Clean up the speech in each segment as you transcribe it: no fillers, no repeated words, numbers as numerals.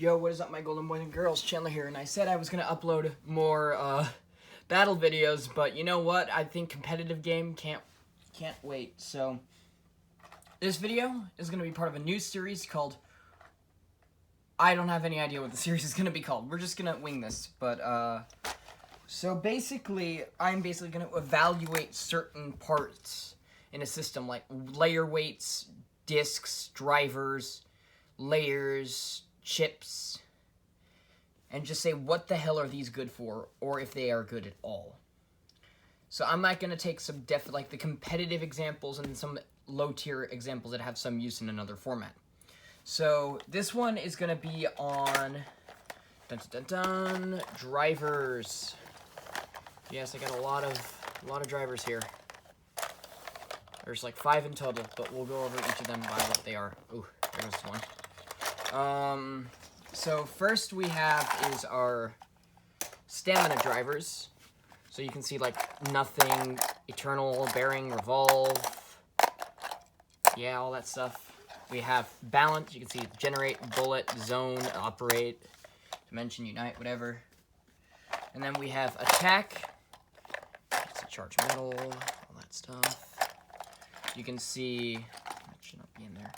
Yo, what is up, my golden boys and girls? Chandler here, and I said I was gonna upload more battle videos, but you know what? I think competitive game can't wait. So this video is gonna be part of a new series called. I don't have any idea what the series is gonna be called. We're just gonna wing this, but so basically, I'm gonna evaluate certain parts in a system, like layer weights, disks, drivers, layers, chips, and just say what the hell are these good for, or if they are good at all. So I'm not going to take some like the competitive examples and some low tier examples that have some use in another format. So this one is going to be on drivers. Yes, I got a lot of drivers here. There's like 5 in total, but we'll go over each of them by what they are. Ooh, there goes one. So first we have is our stamina drivers. So you can see like nothing, eternal, bearing, revolve. Yeah, all that stuff. We have balance. You can see generate, bullet, zone, operate, dimension, unite, whatever. And then we have attack. It's a charge metal, all that stuff. You can see, that should not be in there.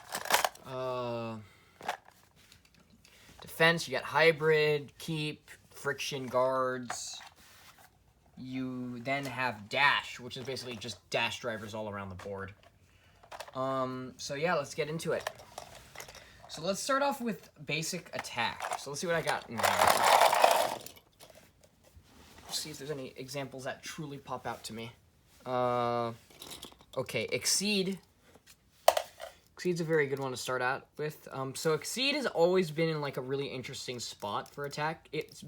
Defense, you got hybrid, keep, friction guards. You then have dash, which is basically just dash drivers all around the board. So yeah, let's get into it. So let's start off with basic attack. So let's see what I got in there. Let's see if there's any examples that truly pop out to me. Okay, Exceed. Exceed's a very good one to start out with. So Exceed has always been in like a really interesting spot for attack. It's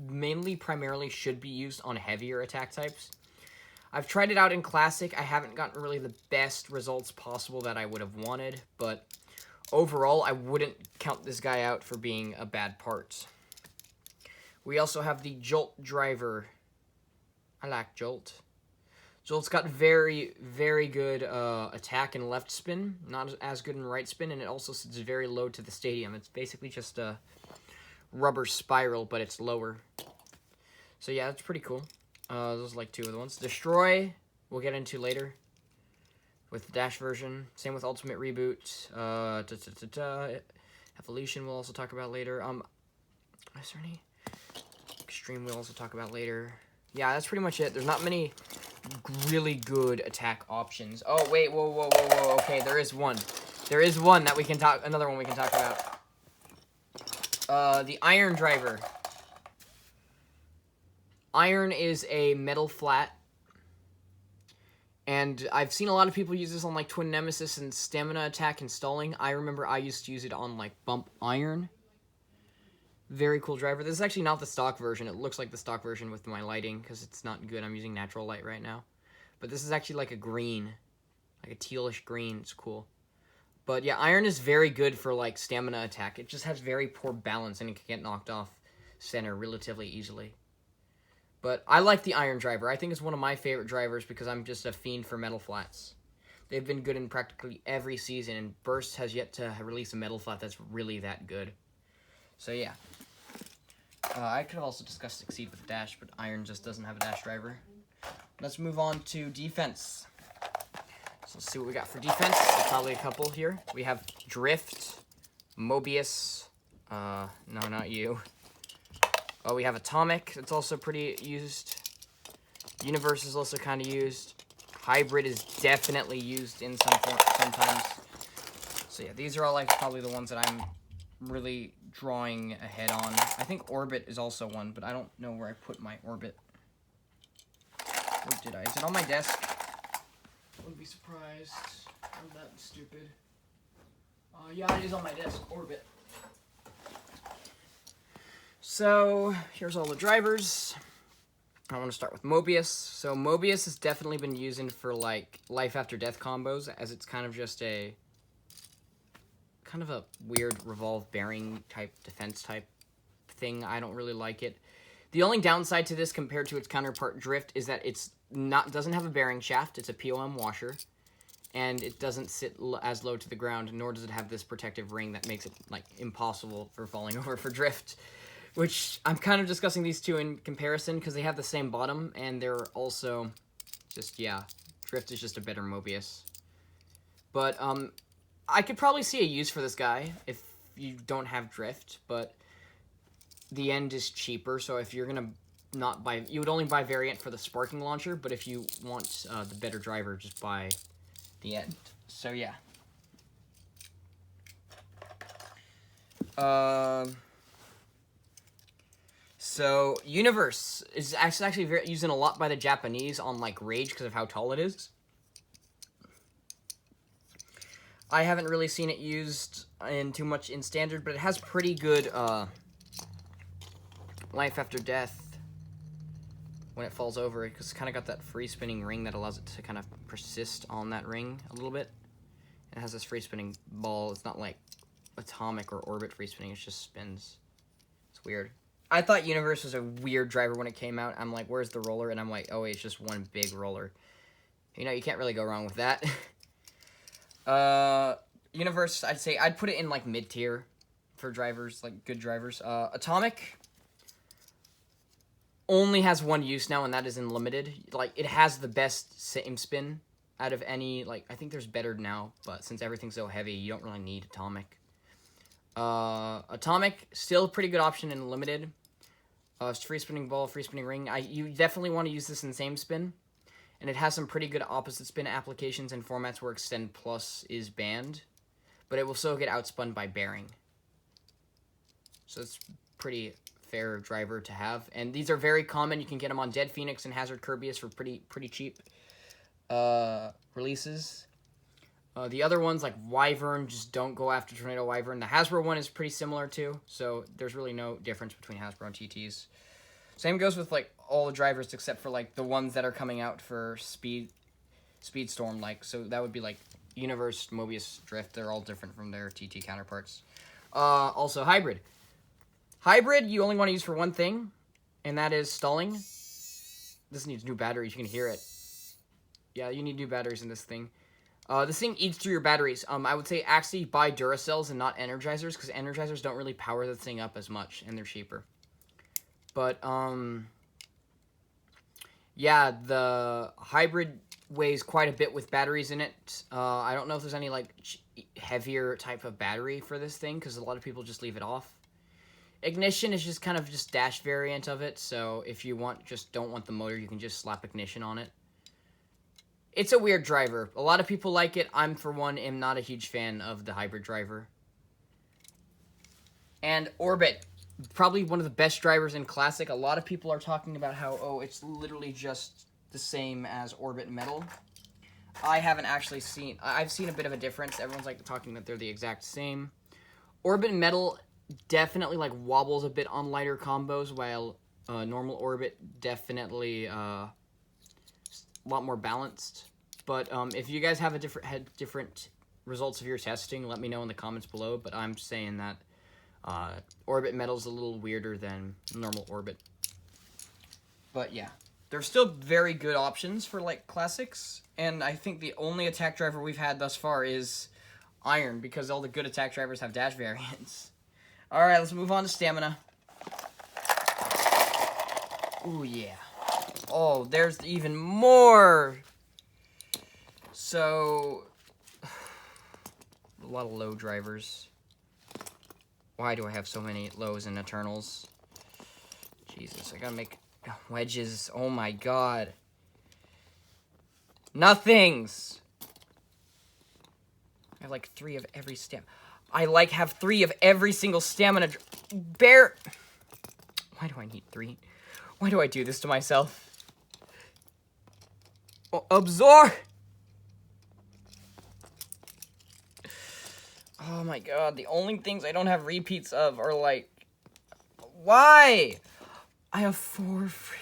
primarily should be used on heavier attack types. I've tried it out in Classic. I haven't gotten really the best results possible that I would have wanted, but overall, I wouldn't count this guy out for being a bad part. We also have the Jolt driver. I like Jolt. Jolt's got very, very good attack and left spin, not as good in right spin, and it also sits very low to the stadium. It's basically just a rubber spiral, but it's lower. So yeah, that's pretty cool. Those are like 2 of the ones. Destroy, we'll get into later with the dash version. Same with Ultimate Reboot. Evolution we'll also talk about later. Is there any? Extreme we'll also talk about later. Yeah, that's pretty much it. There's not many really good attack options. Oh, wait, whoa. Okay, there is one. There is one that we can talk, another one we can talk about. The Iron driver. Iron is a metal flat. And I've seen a lot of people use this on, like, Twin Nemesis and Stamina Attack and Stalling. I remember I used to use it on, like, Bump Iron. Very cool driver. This is actually not the stock version. It looks like the stock version with my lighting because it's not good. I'm using natural light right now. But this is actually like a green. Like a tealish green. It's cool. But yeah, Iron is very good for like stamina attack. It just has very poor balance and it can get knocked off center relatively easily. But I like the Iron driver. I think it's one of my favorite drivers because I'm just a fiend for metal flats. They've been good in practically every season, and Burst has yet to release a metal flat that's really that good. So yeah. I could have also discussed Succeed with Dash, but Iron just doesn't have a Dash driver. Let's move on to defense. So let's see what we got for defense. There's probably a couple here. We have Drift, Mobius. No, not you. Oh, we have Atomic. It's also pretty used. Universe is also kind of used. Hybrid is definitely used in some form sometimes. So yeah, these are all like probably the ones that I'm really drawing ahead on. I think Orbit is also one, but I don't know where I put my Orbit. Where did I? Is it on my desk? I wouldn't be surprised. I'm that stupid. Yeah, it is on my desk. Orbit. So, here's all the drivers. I want to start with Mobius. So, Mobius has definitely been using for, like, life after death combos, as it's kind of just a weird revolve bearing type defense type thing. I don't really like it. The only downside to this compared to its counterpart Drift is that it's doesn't have a bearing shaft. It's a POM washer, and it doesn't sit as low to the ground, nor does it have this protective ring that makes it like impossible for falling over for drift. Which I'm kind of discussing these two in comparison because they have the same bottom, and they're also just, yeah, drift is just a better Mobius. But I could probably see a use for this guy if you don't have drift, but the end is cheaper, so if you're gonna not buy, you would only buy variant for the sparking launcher, but if you want the better driver, just buy the end. So yeah. So Universe is actually very used a lot by the Japanese on like Rage because of how tall it is. I haven't really seen it used in too much in standard, but it has pretty good life after death when it falls over, because it's kind of got that free spinning ring that allows it to kind of persist on that ring a little bit. It has this free spinning ball. It's not like atomic or orbit free spinning, it just spins. It's weird. I thought Universe was a weird driver when it came out. I'm like, where's the roller? And I'm like, oh, it's just one big roller. You know, you can't really go wrong with that. Universe, I'd say I'd put it in like mid-tier for drivers, like good drivers. Atomic only has one use now, and that is in limited. Like, it has the best same spin out of any, like, I think there's better now, but since everything's so heavy, you don't really need Atomic. Atomic, still a pretty good option in limited. Free spinning ball, free spinning ring. You definitely want to use this in same spin. And it has some pretty good opposite spin applications and formats where Extend Plus is banned. But it will still get outspun by bearing. So it's pretty fair driver to have. And these are very common. You can get them on Dead Phoenix and Hazard Kirbyus for pretty cheap releases. The other ones, like Wyvern, just don't go after Tornado Wyvern. The Hasbro one is pretty similar, too. So there's really no difference between Hasbro and TTs. Same goes with, like, all the drivers except for, like, the ones that are coming out for Speedstorm, like. So that would be, like, Universe, Mobius, Drift. They're all different from their TT counterparts. Also, Hybrid. Hybrid, you only want to use for one thing, and that is stalling. This needs new batteries. You can hear it. Yeah, you need new batteries in this thing. This thing eats through your batteries. I would say actually buy Duracells and not Energizers, because Energizers don't really power the thing up as much, and they're cheaper. But, yeah, the Hybrid weighs quite a bit with batteries in it. I don't know if there's any, like, heavier type of battery for this thing, because a lot of people just leave it off. Ignition is just kind of just dash variant of it, so if you don't want the motor, you can just slap ignition on it. It's a weird driver. A lot of people like it. I'm, for one, am not a huge fan of the Hybrid driver. And Orbit, probably one of the best drivers in Classic. A lot of people are talking about how, oh, it's literally just the same as Orbit Metal. I haven't actually seen... I've seen a bit of a difference. Everyone's, like, talking that they're the exact same. Orbit Metal definitely, like, wobbles a bit on lighter combos, while normal Orbit definitely... a lot more balanced. But if you guys have different results of your testing, let me know in the comments below. But I'm saying that Orbit Metal's a little weirder than normal Orbit. But yeah, there's still very good options for like classics, and I think the only attack driver we've had thus far is Iron, because all the good attack drivers have dash variants. Alright, let's move on to stamina. Ooh yeah. Oh, there's even more! So, a lot of low drivers. Why do I have so many lows and Eternals? Jesus, I gotta make wedges. Oh my god. Nothings! I have like 3 of every have 3 of every single stamina. Bear! Why do I need 3? Why do I do this to myself? Oh, absorb! Oh my god, the only things I don't have repeats of are like... Why? I have 4 freaking...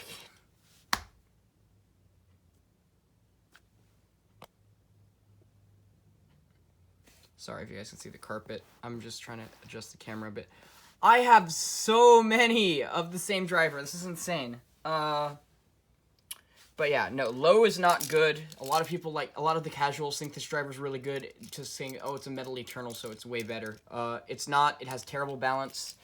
Sorry if you guys can see the carpet. I'm just trying to adjust the camera a bit. I have so many of the same driver. This is insane. But But yeah, no, low is not good. A lot of people a lot of the casuals think this driver is really good, just saying, oh, it's a Metal Eternal, so it's way better. It's not. It has terrible balance.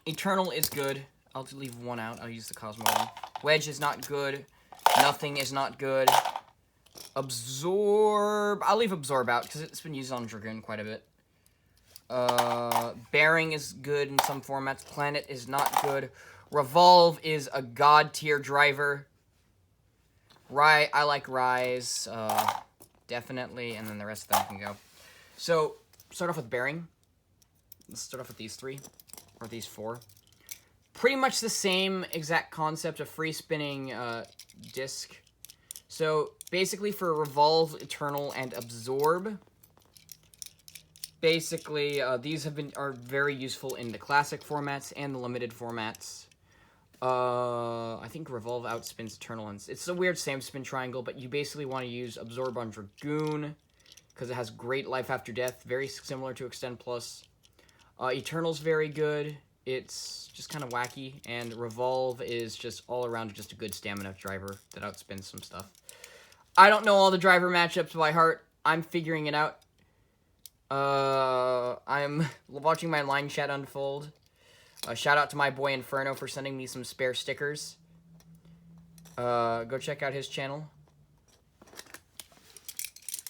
Eternal is good. I'll leave one out. I'll use the Cosmo one. Wedge is not good. Nothing is not good. Absorb. I'll leave Absorb out because it's been used on Dragoon quite a bit. Bearing is good in some formats. Planet is not good. Revolve is a god tier driver. I like Rise, definitely, and then the rest of them can go. So, start off with Bearing. Let's start off with these 3, or these 4. Pretty much the same exact concept of free spinning disc. So, basically for Revolve, Eternal, and Absorb, basically, these are very useful in the classic formats and the limited formats. I think Revolve outspins Eternal, and it's a weird same spin triangle, but you basically want to use Absorb on Dragoon, because it has great life after death, very similar to Extend Plus. Eternal's very good, it's just kind of wacky, and Revolve is just all around just a good stamina driver that outspins some stuff. I don't know all the driver matchups by heart, I'm figuring it out. I'm watching my line chat unfold. Shout out to my boy Inferno for sending me some spare stickers. Go check out his channel,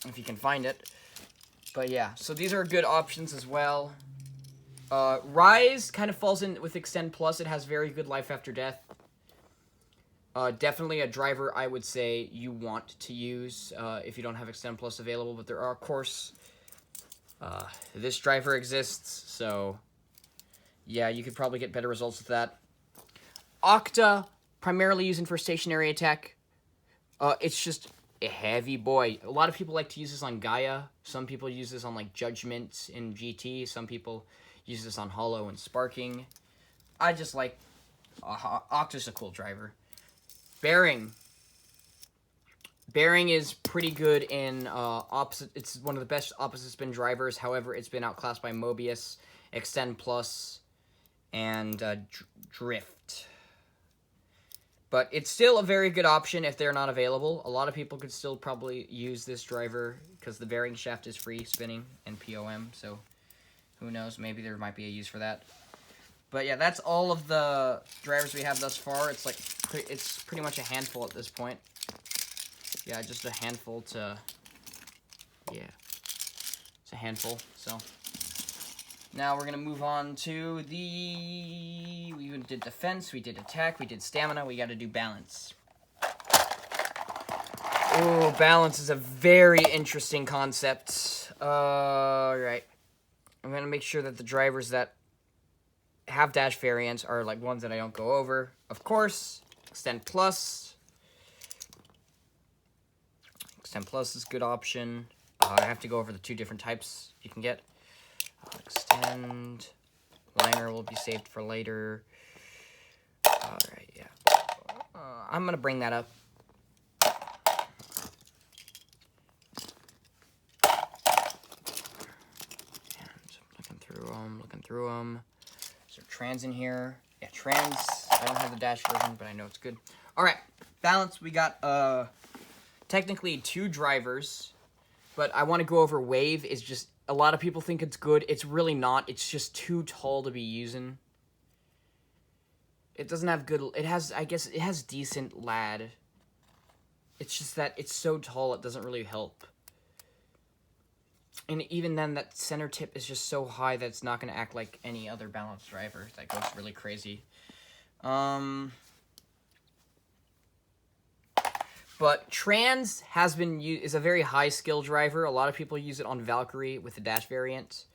if you can find it. But yeah, so these are good options as well. Rise kind of falls in with Extend Plus. It has very good life after death. Definitely a driver I would say you want to use if you don't have Extend Plus available. But there are, of course, this driver exists, so yeah, you could probably get better results with that. Octa, primarily using for stationary attack. It's just a heavy boy. A lot of people like to use this on Gaia. Some people use this on, like, Judgment in GT. Some people use this on Hollow and Sparking. I just like... Octa's a cool driver. Bearing. Bearing is pretty good in opposite... It's one of the best opposite spin drivers. However, it's been outclassed by Mobius, Extend Plus, and Drift. But it's still a very good option if they're not available. A lot of people could still probably use this driver because the bearing shaft is free spinning and POM, so who knows, maybe there might be a use for that. But yeah, that's all of the drivers we have thus far. It's like it's pretty much a handful at this point. Yeah, just a handful to... Yeah, it's a handful, so... Now we're going to move on to the... We did defense, we did attack, we did stamina, we got to do balance. Ooh, balance is a very interesting concept. Alright. I'm going to make sure that the drivers that have dash variants are like ones that I don't go over. Of course, Extend Plus. Extend Plus is a good option. I have to go over the 2 different types you can get. Extend. Liner will be saved for later. Alright, yeah. I'm going to bring that up. And looking through them. Is there trans in here? Yeah, trans. I don't have the dash version, but I know it's good. Alright, balance. We got technically 2 drivers, but I want to go over wave. Is just... A lot of people think it's good. It's really not. It's just too tall to be using. It doesn't have good... It has, I guess, it has decent lad. It's just that it's so tall, it doesn't really help. And even then, that center tip is just so high that it's not going to act like any other balanced driver. That goes really crazy. But trans has been is a very high skill driver. A lot of people use it on Valkyrie with the dash variant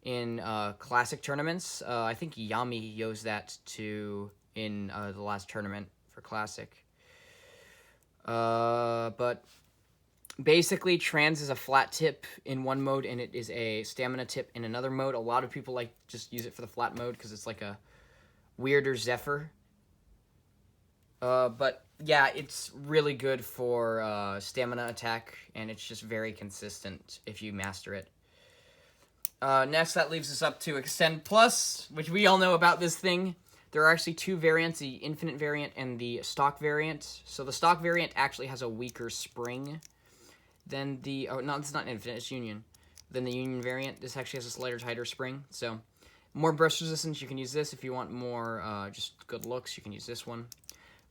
in classic tournaments. I think Yami used that too in the last tournament for classic. But basically, trans is a flat tip in one mode, and it is a stamina tip in another mode. A lot of people like just use it for the flat mode because it's like a weirder Zephyr. But yeah, it's really good for stamina attack, and it's just very consistent if you master it. Next, that leaves us up to Extend Plus, which we all know about this thing. There are actually two variants, the Infinite variant and the stock variant. So the stock variant actually has a weaker spring than the... Oh, no, it's not Infinite, it's Union. Than the Union variant. This actually has a slighter, tighter spring. So, more burst resistance, you can use this. If you want more just good looks, you can use this one.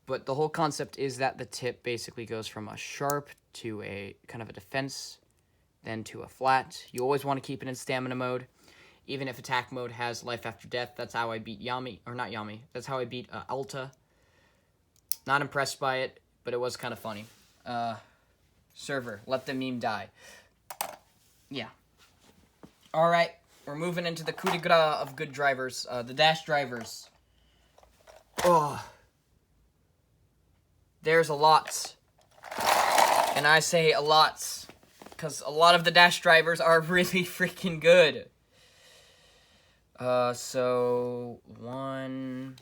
But the whole concept is that the tip basically goes from a sharp to a kind of a defense, then to a flat. You always want to keep it in stamina mode. Even if attack mode has life after death, that's how I beat Yami, or not Yami, that's how I beat Alta. Not impressed by it, but it was kind of funny. Server, let the meme die. Yeah. Alright, we're moving into the coup de grace of good drivers, the dash drivers. Oh. There's a lot. And I say a lot, because a lot of the dash drivers are really freaking good. So, 1,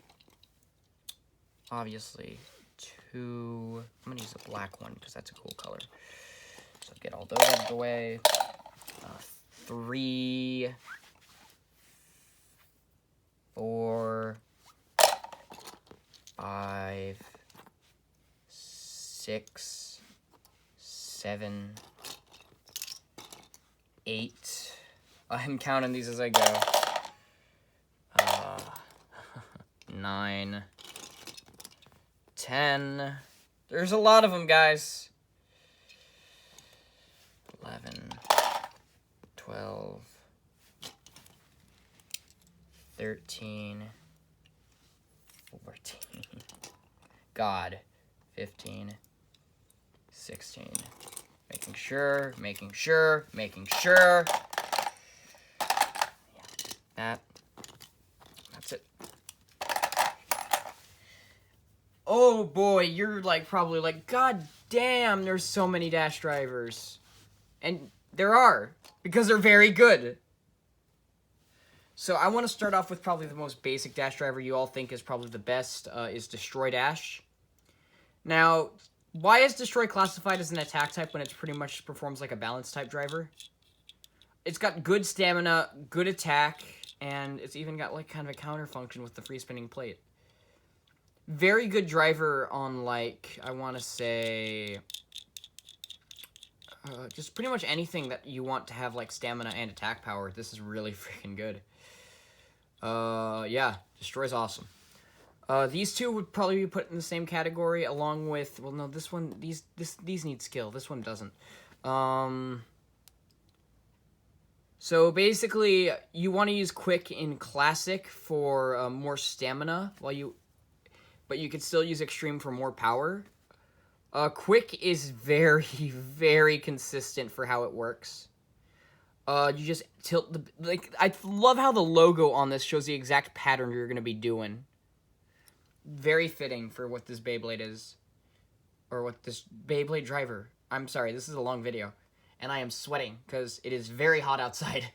obviously, 2, I'm gonna use a black one, because that's a cool color. So, get all those out of the way. 3, 4, 5, 6, 7, 8. I'm counting these as I go. 9, 10. There's a lot of them, guys. 11, 12, 13, 14. God. 15, 16. Making sure. Yeah. That's it. Oh boy, you're like probably like, God damn, there's so many dash drivers. And there are, because they're very good. So I want to start off with probably the most basic dash driver you all think is probably the best, is Destroy Dash. Now, why is Destroy classified as an attack type when it pretty much performs like a balance type driver? It's got good stamina, good attack, and it's even got like kind of a counter function with the free spinning plate. Very good driver on like, I want to say, just pretty much anything that you want to have like stamina and attack power. This is really freaking good. Yeah, Destroy's awesome. These two would probably be put in the same category along with, well, no, this one, these need skill. This one doesn't. So basically, you want to use Quick in Classic for more stamina, but you could still use Extreme for more power. Quick is very, very consistent for how it works. You just tilt I love how the logo on this shows the exact pattern you're going to be doing. Very fitting for what this Beyblade is. Or what this Beyblade driver. I'm sorry, this is a long video. And I am sweating, because it is very hot outside.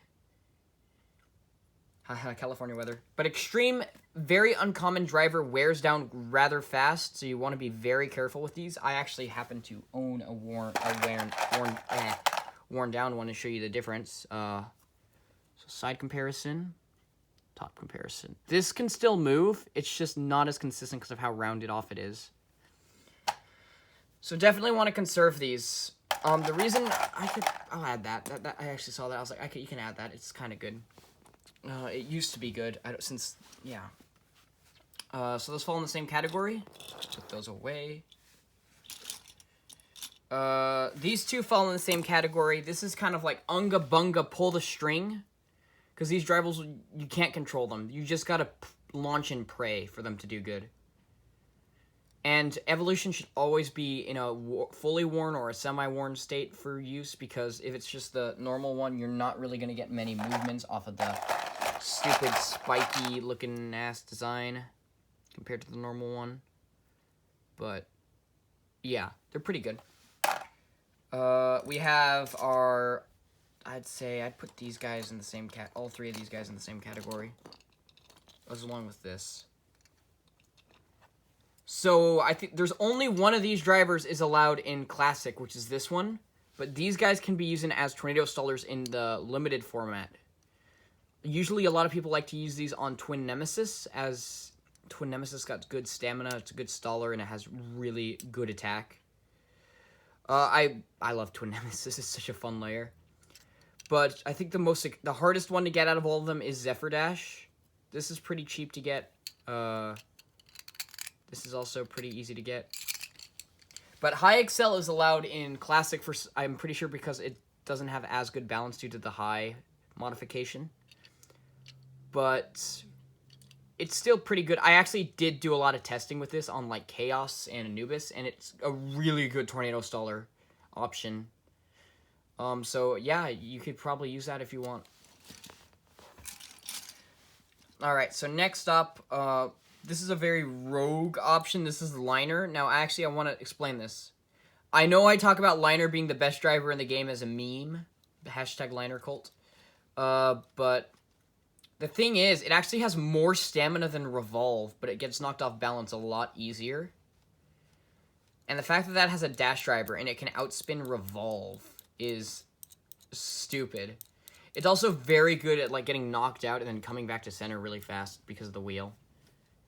Haha, California weather. But Extreme, very uncommon driver, wears down rather fast, so you want to be very careful with these. I actually happen to own a worn down one to show you the difference. So side comparison, top comparison. This can still move, it's just not as consistent because of how rounded off it is. So definitely want to conserve these. The reason I'll add that I actually saw that, I was like, you can add that, it's kind of good. It used to be good, yeah. So those fall in the same category. Put those away. These two fall in the same category. This is kind of like Unga Bunga Pull the String. Because these drivers, you can't control them. You just gotta launch and pray for them to do good. And Evolution should always be in a fully worn or a semi-worn state for use, because if it's just the normal one, you're not really going to get many movements off of the stupid spiky looking ass design compared to the normal one. But yeah, they're pretty good. We have our, I'd put these guys in the same all three of these guys in the same category, as along with this. So I think there's only one of these drivers is allowed in Classic, which is this one. But these guys can be used as tornado stallers in the limited format. Usually a lot of people like to use these on Twin Nemesis as Twin Nemesis got good stamina, it's a good staller, and it has really good attack. I love Twin Nemesis, it's such a fun layer. But I think the hardest one to get out of all of them is Zephyr Dash. This is pretty cheap to get. This is also pretty easy to get. But High Excel is allowed in Classic for, I'm pretty sure, because it doesn't have as good balance due to the high modification. But it's still pretty good. I actually did do a lot of testing with this on like Chaos and Anubis, and it's a really good Tornado Staller option. So yeah, you could probably use that if you want. Alright, so next up, this is a very rogue option. This is Liner. Now, actually, I want to explain this. I know I talk about Liner being the best driver in the game as a meme, the hashtag Liner cult, but the thing is, it actually has more stamina than Revolve, but it gets knocked off balance a lot easier. And the fact that that has a dash driver and it can outspin Revolve is stupid. It's also very good at like getting knocked out and then coming back to center really fast because of the wheel.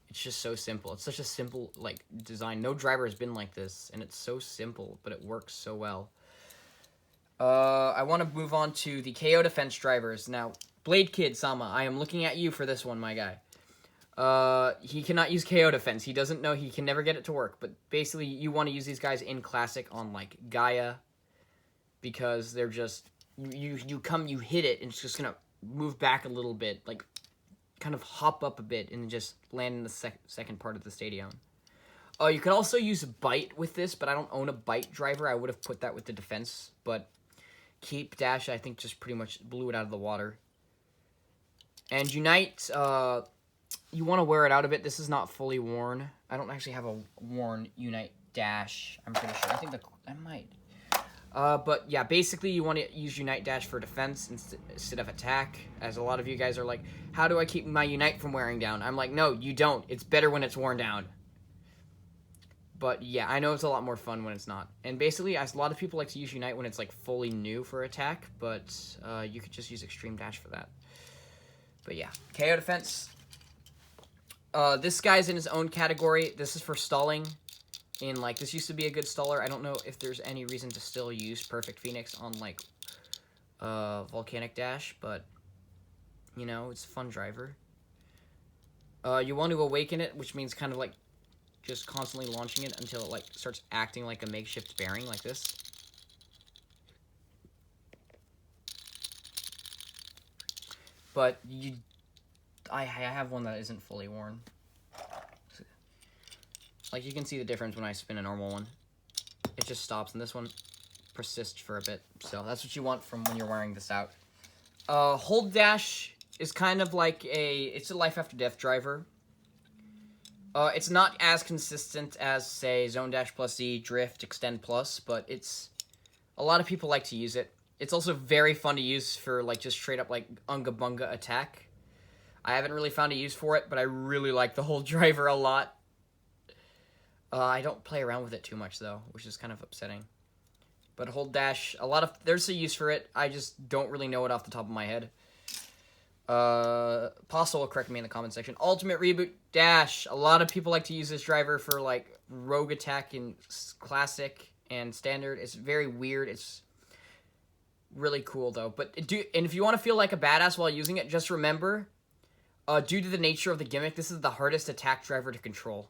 It's just so simple. It's such a simple like design. No driver has been like this, and it's so simple, but it works so well. I want to move on to the KO defense drivers. Now, Blade Kid Sama, I am looking at you for this one, my guy. He cannot use KO defense. He doesn't know. He can never get it to work. But basically, you want to use these guys in Classic on like Gaia, because they're just you hit it and it's just gonna move back a little bit, like kind of hop up a bit and just land in the second part of the stadium. You could also use Bite with this, but I don't own a Bite driver. I would have put that with the defense, but Keep Dash I think just pretty much blew it out of the water. And Unite, you want to wear it out a bit. This is not fully worn. I don't actually have a worn Unite Dash. I'm pretty sure. I think I might. But yeah, basically you want to use Unite Dash for defense instead of attack. As a lot of you guys are like, how do I keep my Unite from wearing down? I'm like, no, you don't. It's better when it's worn down. But yeah, I know it's a lot more fun when it's not. And basically, a lot of people like to use Unite when it's like fully new for attack, but you could just use Extreme Dash for that. But yeah, KO defense. This guy's in his own category. This is for stalling. Like, this used to be a good staller. I don't know if there's any reason to still use Perfect Phoenix on, like, Volcanic Dash, but, you know, it's a fun driver. You want to awaken it, which means kind of, like, just constantly launching it until it, like, starts acting like a makeshift bearing, like this. But, I have one that isn't fully worn. Like, you can see the difference when I spin a normal one. It just stops, and this one persists for a bit. So that's what you want from when you're wearing this out. Hold Dash is kind of like it's a life after death driver. It's not as consistent as, say, Zone Dash plus Z, Drift, Extend plus, but a lot of people like to use it. It's also very fun to use for, like, just straight up, like, Unga Bunga attack. I haven't really found a use for it, but I really like the Hold driver a lot. I don't play around with it too much, though, which is kind of upsetting. But Hold Dash, there's a use for it. I just don't really know it off the top of my head. Postle will correct me in the comment section. Ultimate Reboot Dash. A lot of people like to use this driver for, like, rogue attack in Classic and Standard. It's very weird. It's really cool, though. And if you want to feel like a badass while using it, just remember, due to the nature of the gimmick, this is the hardest attack driver to control.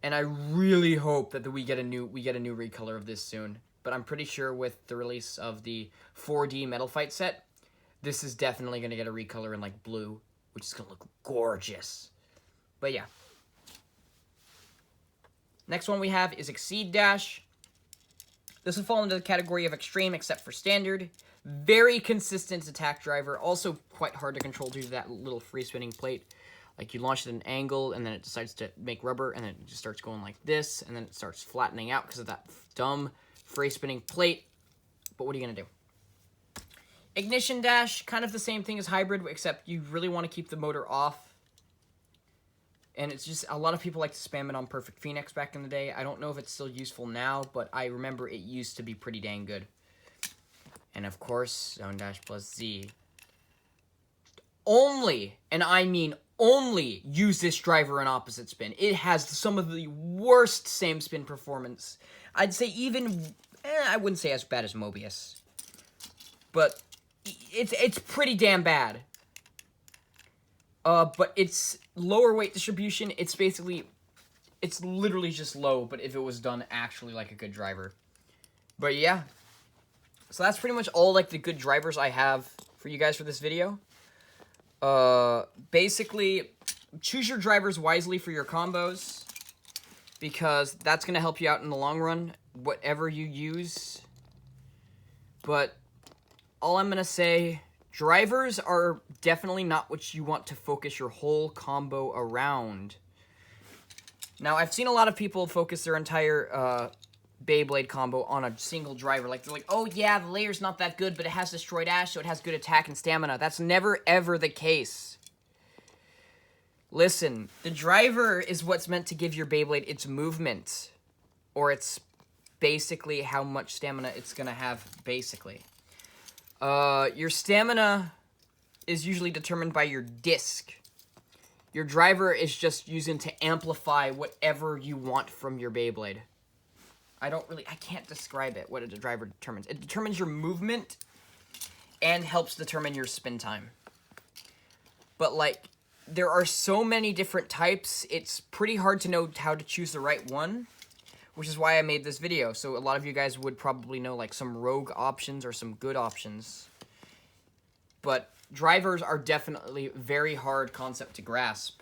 And I really hope that we get a new recolor of this soon. But I'm pretty sure with the release of the 4D Metal Fight set, this is definitely going to get a recolor in, like, blue, which is going to look gorgeous. But yeah. Next one we have is Exceed Dash. This will fall into the category of extreme except for standard. Very consistent attack driver. Also quite hard to control due to that little free spinning plate. Like, you launch it at an angle, and then it decides to make rubber, and then it just starts going like this, and then it starts flattening out because of that dumb free spinning plate. But what are you going to do? Ignition Dash, kind of the same thing as Hybrid, except you really want to keep the motor off. And it's just, a lot of people like to spam it on Perfect Phoenix back in the day. I don't know if it's still useful now, but I remember it used to be pretty dang good. And of course, Zone Dash plus Z. Only, and I mean only use this driver in opposite spin. It has some of the worst same spin performance. I'd say even, I wouldn't say as bad as Mobius, but it's pretty damn bad. But it's lower weight distribution. It's literally just low, but if it was done actually like a good driver. But yeah. So that's pretty much all like the good drivers I have for you guys for this video. Basically, choose your drivers wisely for your combos, because that's going to help you out in the long run, whatever you use. But all I'm going to say, drivers are definitely not what you want to focus your whole combo around. Now, I've seen a lot of people focus their entire Beyblade combo on a single driver. Like, they're like, oh yeah, the layer's not that good, but it has Destroyed Ash, so it has good attack and stamina. That's never, ever the case. Listen, the driver is what's meant to give your Beyblade its movement. Or it's basically how much stamina it's going to have, basically. Your stamina is usually determined by your disc. Your driver is just using to amplify whatever you want from your Beyblade. I can't describe it, what a driver determines. It determines your movement and helps determine your spin time. But, like, there are so many different types, it's pretty hard to know how to choose the right one, which is why I made this video. So a lot of you guys would probably know, like, some rogue options or some good options. But drivers are definitely a very hard concept to grasp.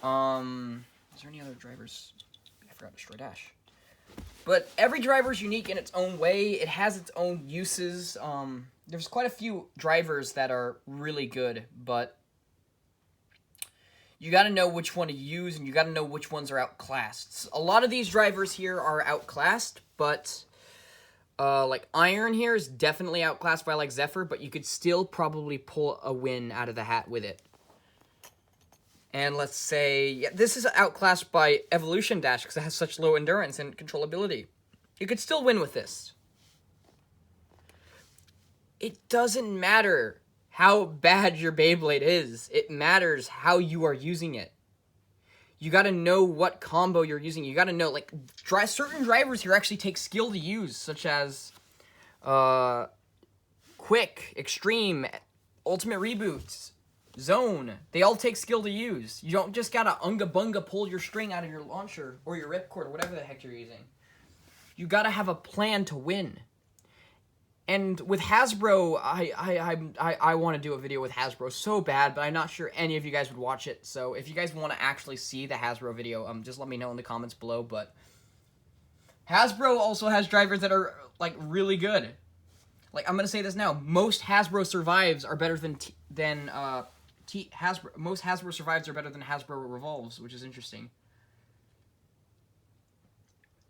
Is there any other drivers? I forgot Destroy Dash. But every driver is unique in its own way. It has its own uses. There's quite a few drivers that are really good, but you got to know which one to use, and you got to know which ones are outclassed. A lot of these drivers here are outclassed, but like Iron here is definitely outclassed by like Zephyr, but you could still probably pull a win out of the hat with it. And let's say, yeah, this is outclassed by Evolution Dash because it has such low endurance and controllability. You could still win with this. It doesn't matter how bad your Beyblade is. It matters how you are using it. You got to know what combo you're using. You got to know, like, certain drivers here actually take skill to use, such as Quick, Extreme, Ultimate Reboots, Zone. They all take skill to use. You don't just gotta unga bunga pull your string out of your launcher or your ripcord or whatever the heck you're using. You gotta have a plan to win. And with Hasbro, I want to do a video with Hasbro so bad, but I'm not sure any of you guys would watch it. So if you guys want to actually see the Hasbro video, just let me know in the comments below. But Hasbro also has drivers that are like really good. Like, I'm gonna say this now: most Hasbro Survives are better than most Hasbro Survives are better than Hasbro Revolves, which is interesting.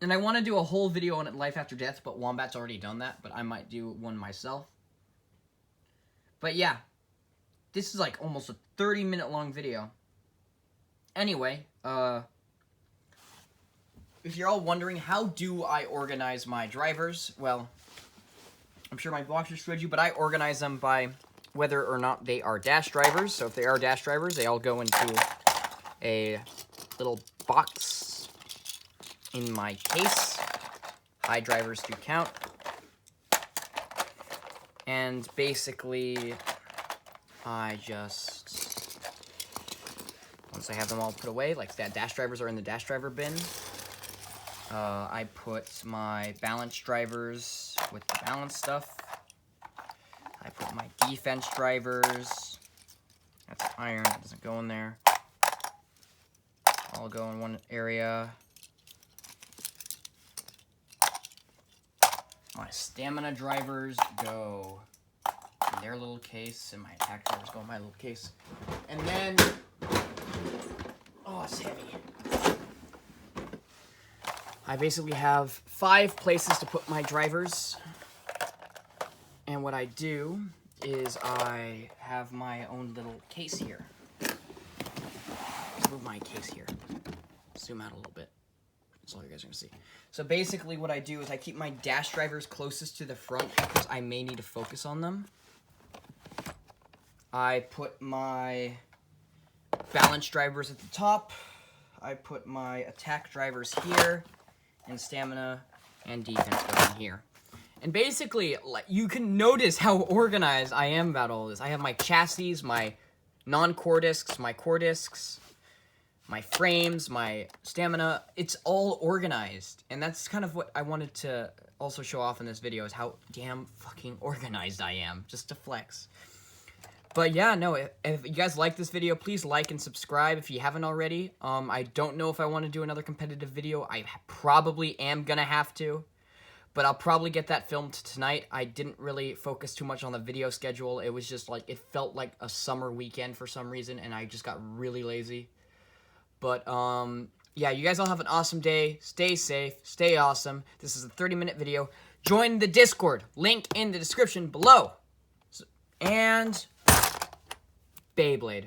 And I want to do a whole video on it, Life After Death, but Wombat's already done that, but I might do one myself. But yeah, this is like almost a 30-minute long video. Anyway, if you're all wondering, how do I organize my drivers? Well, I'm sure my boxers showed you, but I organize them by whether or not they are dash drivers. So if they are dash drivers, they all go into a little box in my case. High drivers do count. And basically, I just, once I have them all put away, like that dash drivers are in the dash driver bin, I put my balance drivers with the balance stuff. I put my defense drivers. That's iron, that doesn't go in there. All go in one area. My stamina drivers go in their little case, and my attack drivers go in my little case. And then, oh, it's heavy. I basically have 5 places to put my drivers. And what I do is I have my own little case here. Let's move my case here. Zoom out a little bit. That's all you guys are going to see. So basically what I do is I keep my dash drivers closest to the front because I may need to focus on them. I put my balance drivers at the top. I put my attack drivers here, and stamina and defense going here. And basically, you can notice how organized I am about all this. I have my chassis, my non-core discs, my core discs, my frames, my stamina. It's all organized. And that's kind of what I wanted to also show off in this video, is how damn fucking organized I am, just to flex. But yeah, no, if you guys like this video, please like and subscribe if you haven't already. I don't know if I want to do another competitive video. I probably am gonna have to, but I'll probably get that filmed tonight. I didn't really focus too much on the video schedule. It was just like, it felt like a summer weekend for some reason, and I just got really lazy. But, yeah, you guys all have an awesome day. Stay safe. Stay awesome. This is a 30-minute video. Join the Discord. Link in the description below. And Beyblade.